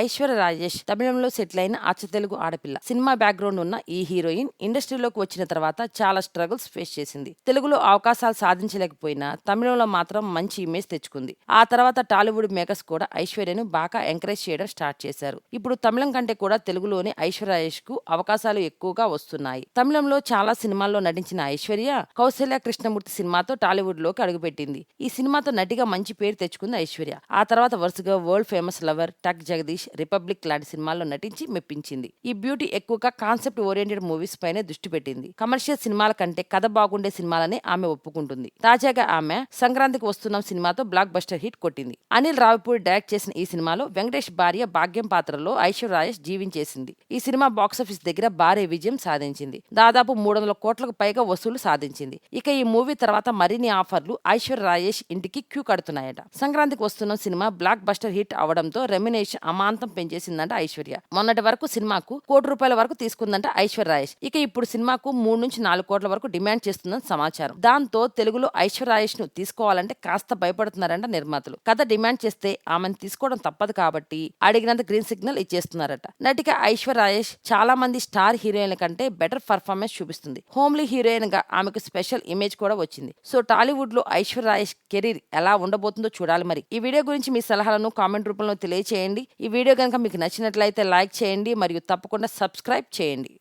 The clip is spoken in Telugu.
ఐశ్వర్య రాజేష్ తమిళంలో సెటిల్ అయిన అచ్చ తెలుగు ఆడపిల్ల. సినిమా బ్యాక్గ్రౌండ్ ఉన్న ఈ హీరోయిన్ ఇండస్ట్రీలోకి వచ్చిన తర్వాత చాలా స్ట్రగుల్స్ ఫేస్ చేసింది. తెలుగులో అవకాశాలు సాధించలేకపోయినా తమిళంలో మాత్రం మంచి ఇమేజ్ తెచ్చుకుంది. ఆ తర్వాత టాలీవుడ్ మేకర్స్ కూడా ఐశ్వర్యను బాగా ఎంకరేజ్ చేయడం స్టార్ట్ చేశారు. ఇప్పుడు తమిళం కంటే కూడా తెలుగులోనే ఐశ్వర్య రాజేష్ కు అవకాశాలు ఎక్కువగా వస్తున్నాయి. తమిళంలో చాలా సినిమాల్లో నటించిన ఐశ్వర్య కౌశల్య కృష్ణమూర్తి సినిమాతో టాలీవుడ్ లోకి అడుగుపెట్టింది. ఈ సినిమాతో నటిగా మంచి పేరు తెచ్చుకుంది ఐశ్వర్య. ఆ తర్వాత వరుసగా వరల్డ్ ఫేమస్ లవర్, టక్ జగదీష్, రిపబ్లిక్ లాంటి సినిమాల్లో నటించి మెప్పించింది. ఈ బ్యూటీ ఎక్కువగా కాన్సెప్ట్ ఓరియంటెడ్ మూవీస్ పైనే దృష్టి పెట్టింది. కమర్షియల్ సినిమాల కంటే కథ బాగుండే సినిమాలనే ఆమె ఒప్పుకుంటుంది. తాజాగా ఆమె సంక్రాంతికి వస్తున్నాం సినిమాతో బ్లాక్ బస్టర్ హిట్ కొట్టింది. అనిల్ రావిపూడి డైరెక్ట్ చేసిన ఈ సినిమాలో వెంకటేష్ భార్య భాగ్యం పాత్రలో ఐశ్వర్య రాజేష్ జీవించేసింది. ఈ సినిమా బాక్సాఫీస్ దగ్గర భారీ విజయం సాధించింది. దాదాపు 300 కోట్లకు పైగా వసూలు సాధించింది. ఇక ఈ మూవీ తర్వాత మరిన్ని ఆఫర్లు ఐశ్వర్య రాజేష్ ఇంటికి క్యూ కడుతున్నాయట. సంక్రాంతికి వస్తున్న సినిమా బ్లాక్ బస్టర్ హిట్ అవడంతో రెమ్యునేషన్ అమాంతం పెంచేసిందంట ఐశ్వర్య. మొన్నటి వరకు సినిమాకు ₹1 కోటి వరకు తీసుకుందంట ఐశ్వర్య రాజేష్. ఇక ఇప్పుడు సినిమాకు 3 నుంచి 4 కోట్ల వరకు డిమాండ్ చేస్తుందని సమాచారం. దాంతో తెలుగులో ఐశ్వర్య రాజేష్ ను తీసుకోవాలంటే కాస్త భయపడుతున్నారంట నిర్మాతలు. కథ డిమాండ్ చేస్తే ఆమెను తీసుకోవడం తప్పదు కాబట్టి అడిగినంత గ్రీన్ సిగ్నల్ ఇచ్చేస్తున్నారట. నటిగా ఐశ్వర్య రాజేష్ చాలా మంది స్టార్ హీరోయిన్ల కంటే బెటర్ పర్ఫార్మెన్స్ చూపిస్తుంది. హోమ్లీ హీరోయిన్ గా ఆమెకు స్పెషల్ ఇమేజ్ కూడా వచ్చింది. సో టాలీవుడ్ లో ఐశ్వర్య రాజేష్ కెరీర్ ఎలా ఉండబోతుందో చూడాలి. మరి ఈ వీడియో గురించి మీ సలహాలను కామెంట్ రూపంలో తెలియచేయండి. ఈ వీడియో కనుక మీకు నచ్చినట్లయితే లైక్ చేయండి మరియు తప్పకుండా సబ్స్క్రైబ్ చేయండి.